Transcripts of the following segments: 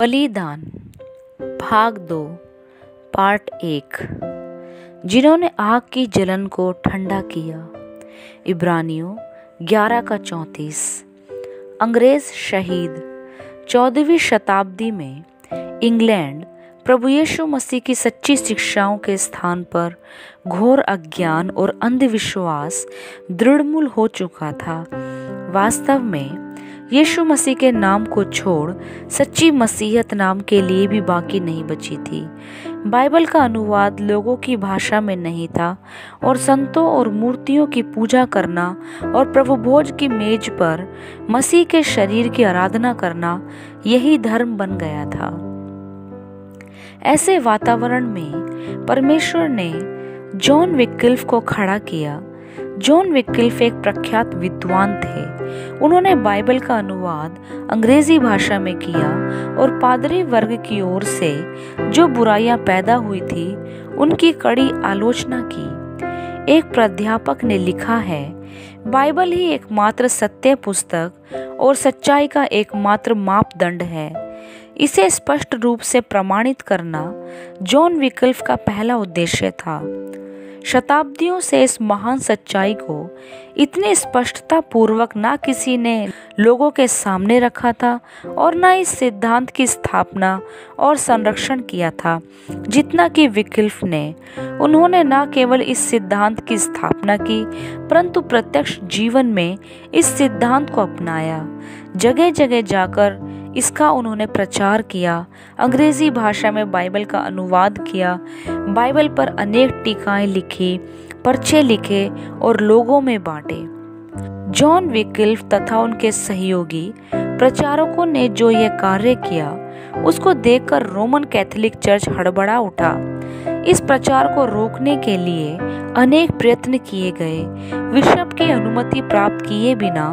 बलिदान भाग 2 पार्ट 1। जिन्होंने आग की जलन को ठंडा किया। इब्रानियों 11:34। अंग्रेज शहीद। 14वीं शताब्दी में इंग्लैंड प्रभु यीशु मसीह की सच्ची शिक्षाओं के स्थान पर घोर अज्ञान और अंधविश्वास दृढ़मूल हो चुका था। वास्तव में यीशु मसीह के नाम को छोड़ सच्ची मसीहत नाम के लिए भी बाकी नहीं बची थी। बाइबल का अनुवाद लोगों की भाषा में नहीं था और संतों और मूर्तियों की पूजा करना और प्रभु भोज की मेज पर मसीह के शरीर की आराधना करना यही धर्म बन गया था। ऐसे वातावरण में परमेश्वर ने जॉन विक्लिफ को खड़ा किया। जॉन विक्लिफ एक प्रख्यात विद्वान थे। उन्होंने बाइबल का अनुवाद अंग्रेजी भाषा में किया और पादरी वर्ग की ओर से जो बुराइयां पैदा हुई थी उनकी कड़ी आलोचना की। एक प्राध्यापक ने लिखा है, बाइबल ही एकमात्र सत्य पुस्तक और सच्चाई का एकमात्र मापदंड है। इसे स्पष्ट रूप से प्रमाणित करना जॉन विक्लिफ का पहला उद्देश्य था। शताब्दियों से इस महान सच्चाई को इतनी स्पष्टता पूर्वक ना किसी ने लोगों के सामने रखा था और ना इस सिद्धांत की स्थापना और संरक्षण किया था जितना कि विक्लिफ ने। उन्होंने ना केवल इस सिद्धांत की स्थापना की परंतु प्रत्यक्ष जीवन में इस सिद्धांत को अपनाया। जगह जगह जाकर इसका उन्होंने प्रचार किया। अंग्रेजी भाषा में बाइबल का अनुवाद किया। बाइबल पर अनेक टीकाएं लिखी, पर्चे लिखे और लोगों में बांटे। जॉन विक्लिफ तथा उनके सहयोगी प्रचारकों ने जो यह कार्य किया उसको देखकर रोमन कैथोलिक चर्च हड़बड़ा उठा। इस प्रचार को रोकने के लिए अनेक प्रयत्न किए गए। बिशप की अनुमति प्राप्त किए बिना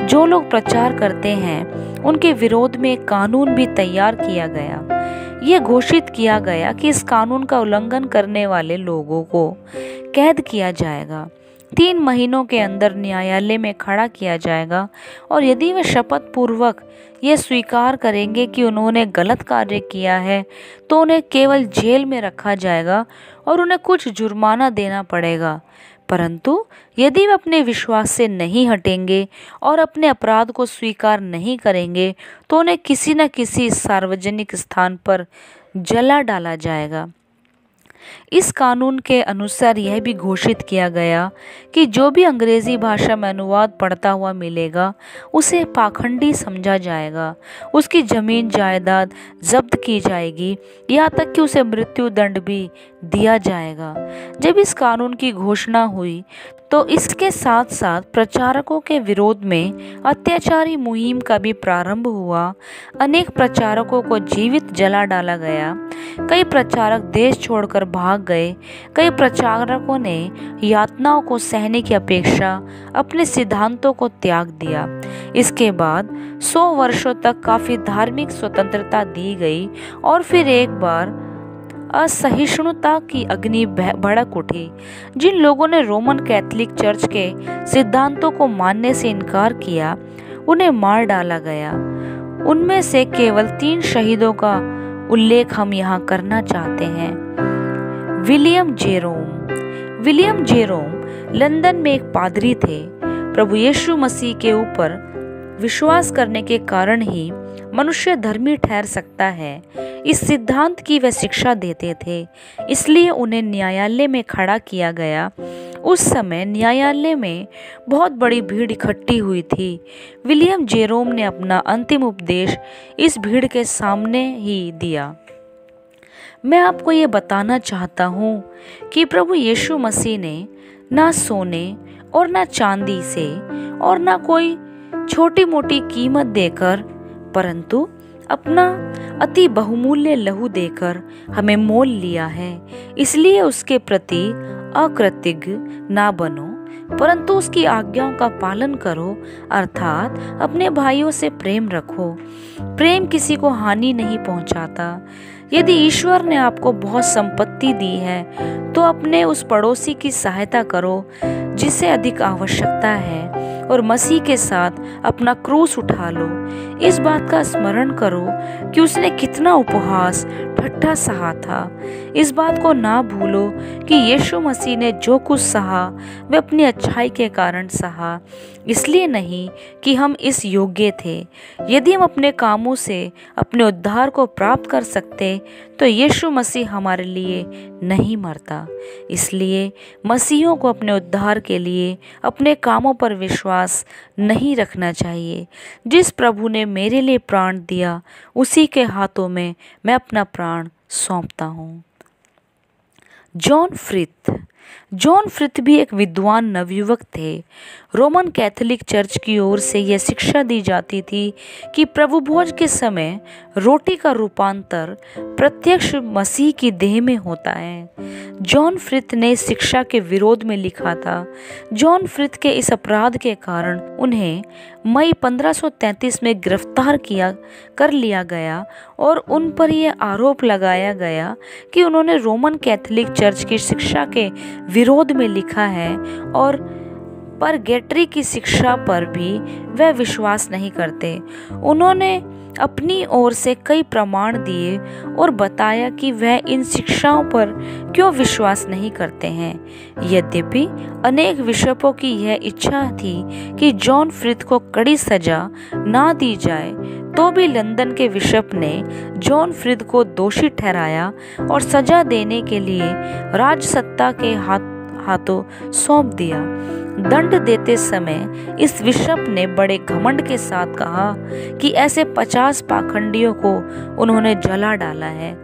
जो लोग प्रचार करते हैं उनके विरोध में एक कानून भी तैयार किया गया। यह घोषित किया गया कि इस कानून का उल्लंघन करने वाले लोगों को कैद किया जाएगा, 3 महीनों के अंदर न्यायालय में खड़ा किया जाएगा और यदि वे शपथ पूर्वक यह स्वीकार करेंगे कि उन्होंने गलत कार्य किया है तो उन्हें केवल जेल में रखा जाएगा और उन्हें कुछ जुर्माना देना पड़ेगा। परंतु यदि वे अपने विश्वास से नहीं हटेंगे और अपने अपराध को स्वीकार नहीं करेंगे तो उन्हें किसी न किसी सार्वजनिक स्थान पर जला डाला जाएगा। इस कानून के अनुसार यह भी घोषित किया गया कि जो भी अंग्रेजी भाषा में अनुवाद पढ़ता हुआ मिलेगा उसे पाखंडी समझा जाएगा, उसकी जमीन जायदाद जब्त की जाएगी, यहाँ तक कि उसे मृत्यु दंड भी दिया जाएगा। जब इस कानून की घोषणा हुई तो इसके साथ साथ प्रचारकों के विरोध में अत्याचारी मुहिम का भी प्रारंभ हुआ। अनेक प्रचारकों को जीवित जला डाला गया। कई प्रचारक देश छोड़कर भाग गए। कई प्रचारकों ने यातनाओं को सहने की अपेक्षा अपने सिद्धांतों को त्याग दिया। इसके बाद 100 वर्षों तक काफी धार्मिक स्वतंत्रता दी गई और फिर एक बार असहिष्णुता की अग्नि भड़क उठी। जिन लोगों ने रोमन कैथोलिक चर्च के सिद्धांतों को मानने से इनकार किया उन्हें मार डाला गया। उनमें से केवल 3 शहीदों का उल्लेख हम यहाँ करना चाहते हैं। विलियम जेरोम लंदन में एक पादरी थे। प्रभु यीशु मसीह के ऊपर विश्वास करने के कारण ही मनुष्य धर्मी ठहर सकता है, इस सिद्धांत की वे शिक्षा देते थे। इसलिए उन्हें न्यायालय में खड़ा किया गया। उस समय न्यायालय में बहुत बड़ी भीड़ इकट्ठी हुई थी। विलियम जेरोम ने अपना अंतिम उपदेश इस भीड़ के सामने ही दिया। मैं आपको ये बताना चाहता हूँ कि प्रभु यीशु मसीह ने ना सोने और ना चांदी से और ना कोई छोटी मोटी कीमत देकर परंतु अपना अति बहुमूल्य लहू देकर हमें मोल लिया है। इसलिए उसके प्रति अकृतज्ञ ना बनो परंतु उसकी आज्ञाओं का पालन करो, अर्थात अपने भाइयों से प्रेम रखो। प्रेम किसी को हानि नहीं पहुंचाता। यदि ईश्वर ने आपको बहुत संपत्ति दी है तो अपने उस पड़ोसी की सहायता करो जिसे अधिक आवश्यकता है और मसीह के साथ अपना क्रूस उठा लो। इस बात का स्मरण करो कि उसने कितना उपहास ठट्ठा सहा था। इस बात को ना भूलो कि यीशु मसीह ने जो कुछ सहा वह अपनी अच्छाई के कारण सहा, इसलिए नहीं कि हम इस योग्य थे। यदि हम अपने कामों से अपने उद्धार को प्राप्त कर सकते तो यीशु मसीह हमारे लिए नहीं मरता। इसलिए मसीहियों को अपने उद्धार के लिए अपने कामों पर विश्वास नहीं रखना चाहिए। जिस प्रभु ने मेरे लिए प्राण दिया उसी के हाथों में मैं अपना प्राण सौंपता हूँ। जॉन फ्रिथ भी एक विद्वान नवयुवक थे। रोमन कैथोलिक चर्च की ओर से यह शिक्षा दी जाती थी कि प्रभु भोज के समय रोटी का रूपांतर प्रत्यक्ष मसीह की देह में होता है। जॉन फ्रिथ ने इस शिक्षा के विरोध में लिखा था। जॉन फ्रिथ के इस अपराध के कारण उन्हें मई 1533 में गिरफ्तार कर लिया गया और उन पर यह आरोप लगाया गया कि उन्होंने रोमन कैथोलिक चर्च की शिक्षा के विरोध में लिखा है और परगेटरी की शिक्षा पर भी वह विश्वास नहीं करते। उन्होंने अपनी ओर से कई प्रमाण दिए और बताया कि वह इन शिक्षाओं पर क्यों विश्वास नहीं करते हैं। यद्यपि अनेक बिशपों की यह इच्छा थी कि जॉन फ्रिथ को कड़ी सजा ना दी जाए, तो भी लंदन के बिशप ने जॉन फ्रिथ को दोषी ठहराया और सजा देने के लिए राजसत्ता के हाथों सौंप दिया। दंड देते समय इस बिशप ने बड़े घमंड के साथ कहा कि ऐसे 50 पाखंडियों को उन्होंने जला डाला है।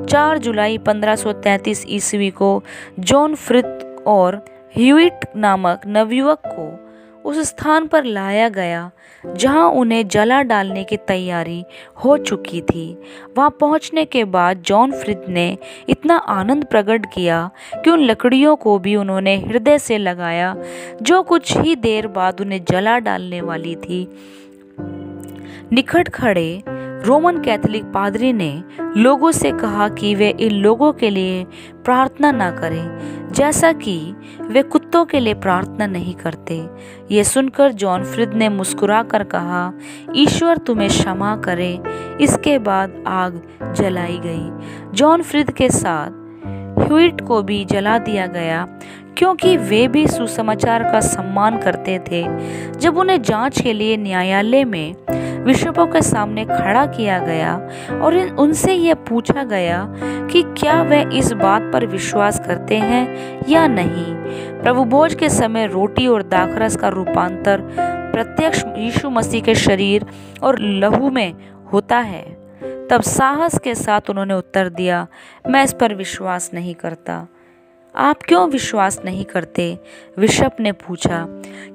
4 जुलाई 1533 ईस्वी को जॉन फ्रिथ और ह्यूइट नामक नवयुवक को उस स्थान पर लाया गया जहां उन्हें जला डालने की तैयारी हो चुकी थी। वहां पहुंचने के बाद जॉन फ्रिथ ने इतना आनंद प्रकट किया कि उन लकड़ियों को भी उन्होंने हृदय से लगाया जो कुछ ही देर बाद उन्हें जला डालने वाली थी। निकट खड़े रोमन कैथोलिक पादरी ने लोगों से कहा कि वे इन लोगों के लिए प्रार्थना ना करें, जैसा कि वे कुत्तों के लिए प्रार्थना नहीं करते। ये सुनकर जॉन फ्रिथ ने मुस्कुराकर कहा, ईश्वर तुम्हें क्षमा करे। इसके बाद आग जलाई गई। जॉन फ्रिथ के साथ ह्यूइट को भी जला दिया गया क्योंकि वे भी सुसमाचार का सम्मान करते थे। जब उन्हें जांच के लिए न्यायालय में बिशपों के सामने खड़ा किया गया और उनसे यह पूछा गया कि क्या वे इस बात पर विश्वास करते हैं या नहीं, प्रभु भोज के समय रोटी और दाखरस का रूपांतर प्रत्यक्ष यीशु मसीह के शरीर और लहू में होता है, तब साहस के साथ उन्होंने उत्तर दिया, मैं इस पर विश्वास नहीं करता। आप क्यों विश्वास नहीं करते? बिशप ने पूछा।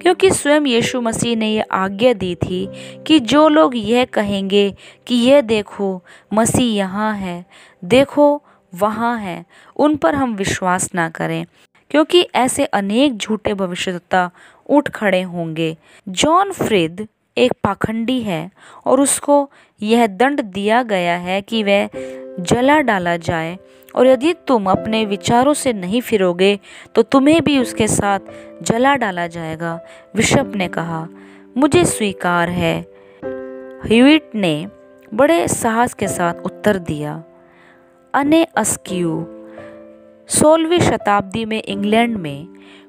क्योंकि स्वयं यीशु मसीह ने यह आज्ञा दी थी कि जो लोग यह कहेंगे कि यह देखो मसीह यहाँ है, देखो वहाँ है, उन पर हम विश्वास ना करें, क्योंकि ऐसे अनेक झूठे भविष्यद्वक्ता उठ खड़े होंगे। जॉन फ्रिथ एक पाखंडी है और उसको यह दंड दिया गया है कि वह जला डाला जाए, और यदि तुम अपने विचारों से नहीं फिरोगे तो तुम्हें भी उसके साथ जला डाला जाएगा। बिशप ने कहा, मुझे स्वीकार है। ह्यूइट ने बड़े साहस के साथ उत्तर दिया। अने अस्क्यू 16वीं शताब्दी में इंग्लैंड में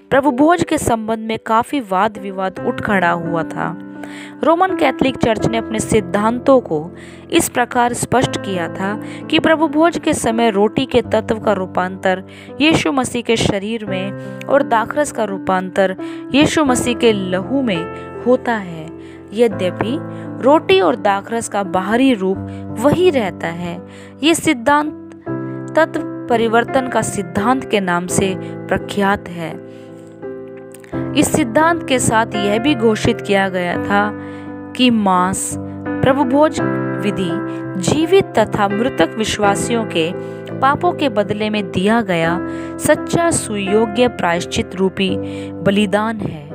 प्रभु भोज के संबंध में काफी वाद विवाद उठ खड़ा हुआ था। रोमन कैथोलिक चर्च ने अपने सिद्धांतों को इस प्रकार स्पष्ट किया था कि प्रभु भोज के समय रोटी के तत्व का रूपांतर यीशु मसीह के शरीर में और दाखरस का रूपांतर यीशु मसीह के लहू में होता है। यद्यपि रोटी और दाखरस का बाहरी रूप वही रहता है। ये सिद्धांत तत्व परिवर्तन का सिद्धांत के नाम से प्रख्यात है। इस सिद्धांत के साथ यह भी घोषित किया गया था कि मांस प्रभु भोज विधि जीवित तथा मृतक विश्वासियों के पापों के बदले में दिया गया सच्चा सुयोग्य प्रायश्चित रूपी बलिदान है।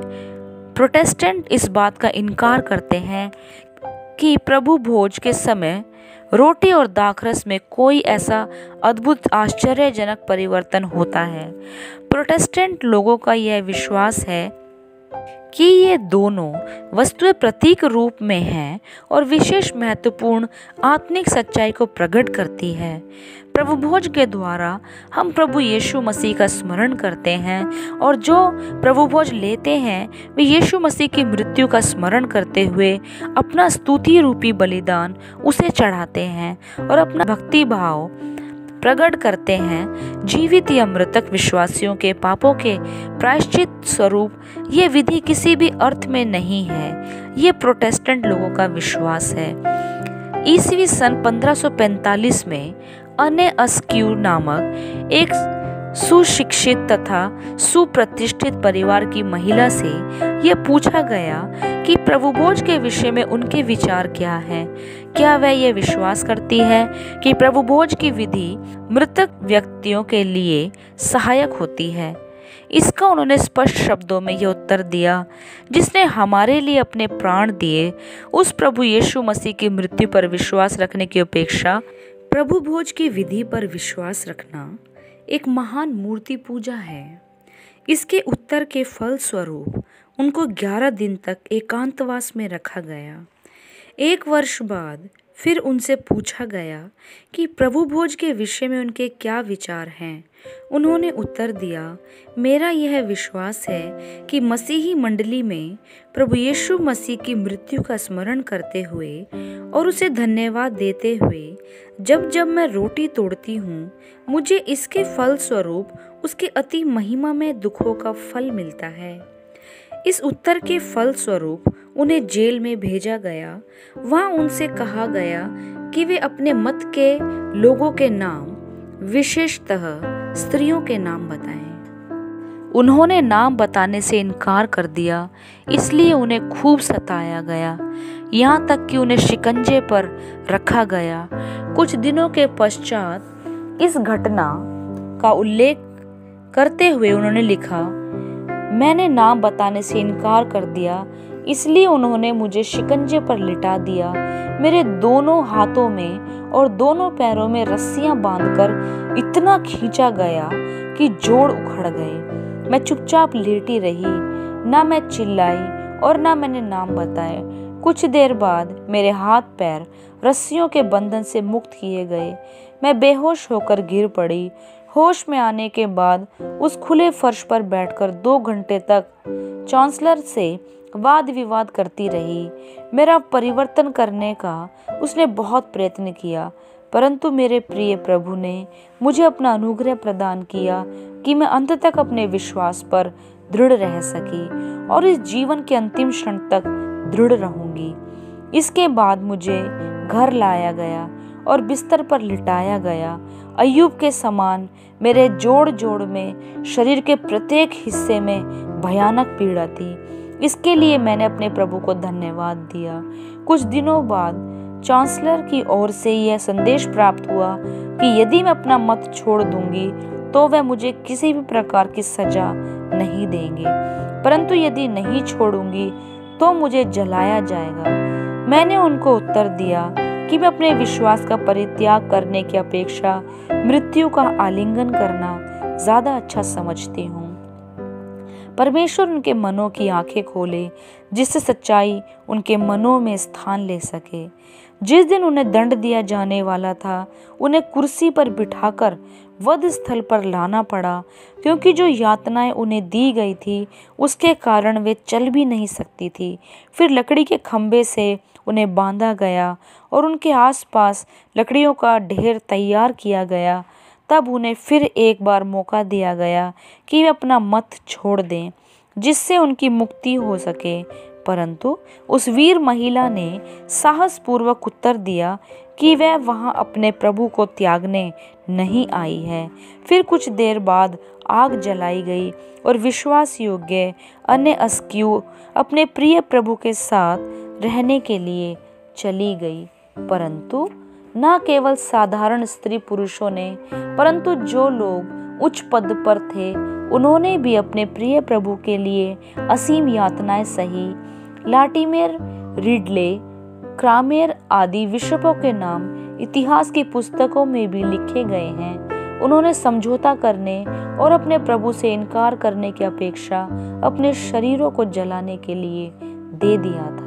प्रोटेस्टेंट इस बात का इनकार करते हैं कि प्रभु भोज के समय रोटी और दाखरस में कोई ऐसा अद्भुत आश्चर्यजनक परिवर्तन होता है। प्रोटेस्टेंट लोगों का यह विश्वास है कि ये दोनों वस्तुएं प्रतीक रूप में हैं और विशेष महत्वपूर्ण आत्मिक सच्चाई को प्रकट करती है। प्रभु भोज के द्वारा हम प्रभु यीशु मसीह का स्मरण करते हैं और जो प्रभु भोज लेते हैं वे यीशु मसीह की मृत्यु का स्मरण करते हुए अपना स्तुति रूपी बलिदान उसे चढ़ाते हैं और अपना भक्ति भाव प्रकट करते हैं। जीवित या मृतक विश्वासियों के पापों के प्रायश्चित स्वरूप ये विधि किसी भी अर्थ में नहीं है। ये प्रोटेस्टेंट लोगों का विश्वास है। ईस्वी सन 1545 में अने अस्क्यू नामक एक सुशिक्षित तथा सुप्रतिष्ठित परिवार की महिला से यह पूछा गया कि प्रभु भोज के विषय में उनके विचार क्या हैं। क्या वह यह विश्वास करती है कि प्रभु भोज की विधि मृतक व्यक्तियों के लिए सहायक होती है। इसका उन्होंने स्पष्ट शब्दों में यह उत्तर दिया, जिसने हमारे लिए अपने प्राण दिए, उस प्रभु यीशु मसीह की मृत्यु पर विश्वास रखने की अपेक्षा प्रभु भोज की विधि पर विश्वास रखना एक महान मूर्ति पूजा है। इसके उत्तर के फल स्वरूप उनको 11 दिन तक एकांतवास में रखा गया। 1 वर्ष बाद फिर उनसे पूछा गया कि प्रभु भोज के विषय में उनके क्या विचार हैं। उन्होंने उत्तर दिया, मेरा यह विश्वास है कि मसीही मंडली में प्रभु यीशु मसीह की मृत्यु का स्मरण करते हुए और उसे धन्यवाद देते हुए जब जब मैं रोटी तोड़ती हूँ, मुझे इसके फल स्वरूप उसके अति महिमा में दुखों का फल मिलता है। इस उत्तर के फल स्वरूप उन्हें जेल में भेजा गया। वहां उनसे कहा गया कि वे अपने मत के लोगों के नाम, विशेषतः स्त्रियों के नाम बताएं। उन्होंने नाम बताने से इनकार कर दिया, इसलिए उन्हें खूब सताया गया, यहाँ तक कि उन्हें शिकंजे पर रखा गया। कुछ दिनों के पश्चात इस घटना का उल्लेख करते हुए उन्होंने लिखा, मैंने नाम बताने से इनकार कर दिया, इसलिए उन्होंने मुझे शिकंजे पर लिटा दिया। मेरे दोनों हाथों में और दोनों पैरों में रस्सियां बांधकर इतना खींचा गया कि जोड़ उखड़ गए। मैं चुपचाप लेटी रही, ना मैं चिल्लाई और ना मैंने नाम बताए। कुछ देर बाद मेरे हाथ पैर रस्सियों के बंधन से मुक्त किए गए। मैं बेहोश होकर गिर पड़ी। होश में आने के बाद उस खुले फर्श पर बैठकर 2 घंटे तक चांसलर से वाद विवाद करती रही। मेरा परिवर्तन करने का उसने बहुत प्रयत्न किया, परंतु मेरे प्रिय प्रभु ने मुझे अपना अनुग्रह प्रदान किया कि मैं अंत तक अपने विश्वास पर दृढ़ रह सकी और इस जीवन के अंतिम क्षण तक दृढ़ रहूंगी। इसके बाद मुझे घर लाया गया और बिस्तर पर लिटाया गया। अय्यूब के समान मेरे जोड़ जोड़ में शरीर के प्रत्येक हिस्से में भयानक पीड़ा थी। इसके लिए मैंने अपने प्रभु को धन्यवाद दिया। कुछ दिनों बाद चांसलर की ओर से यह संदेश प्राप्त हुआ कि यदि मैं अपना मत छोड़ दूंगी तो वह मुझे किसी भी प्रकार की सजा नहीं देंगे, परंतु यदि नहीं छोड़ूंगी तो मुझे जलाया जाएगा। मैंने उनको उत्तर दिया कि मैं अपने विश्वास का परित्याग करने की अपेक्षा मृत्यु का आलिंगन करना ज्यादा अच्छा समझती हूँ। परमेश्वर उनके मनों की आंखें खोले, जिससे सच्चाई उनके मनों में स्थान ले सके। जिस दिन उन्हें दंड दिया जाने वाला था, उन्हें कुर्सी पर बिठाकर वध स्थल पर लाना पड़ा, क्योंकि जो यातनाएं उन्हें दी गई थी उसके कारण वे चल भी नहीं सकती थी। फिर लकड़ी के खंभे से उन्हें बांधा गया और उनके आसपास लकड़ियों का ढेर तैयार किया गया। तब उन्हें फिर एक बार मौका दिया गया कि वे अपना मत छोड़ दें, जिससे उनकी मुक्ति हो सके, परंतु उस वीर महिला ने साहसपूर्वक उत्तर दिया कि वह वहां अपने प्रभु को त्यागने नहीं आई है। फिर कुछ देर बाद आग जलाई गई और विश्वास योग्य अन्य अस्क्यू अपने प्रिय प्रभु के साथ रहने के लिए चली गई। परंतु न केवल साधारण स्त्री पुरुषों ने, परंतु जो लोग उच्च पद पर थे, उन्होंने भी अपने प्रिय प्रभु के लिए असीम यातनाएं सही। लाटिमेर, रिडले, क्रामेर आदि बिशपों के नाम इतिहास की पुस्तकों में भी लिखे गए हैं। उन्होंने समझौता करने और अपने प्रभु से इनकार करने की अपेक्षा अपने शरीरों को जलाने के लिए दे दिया था।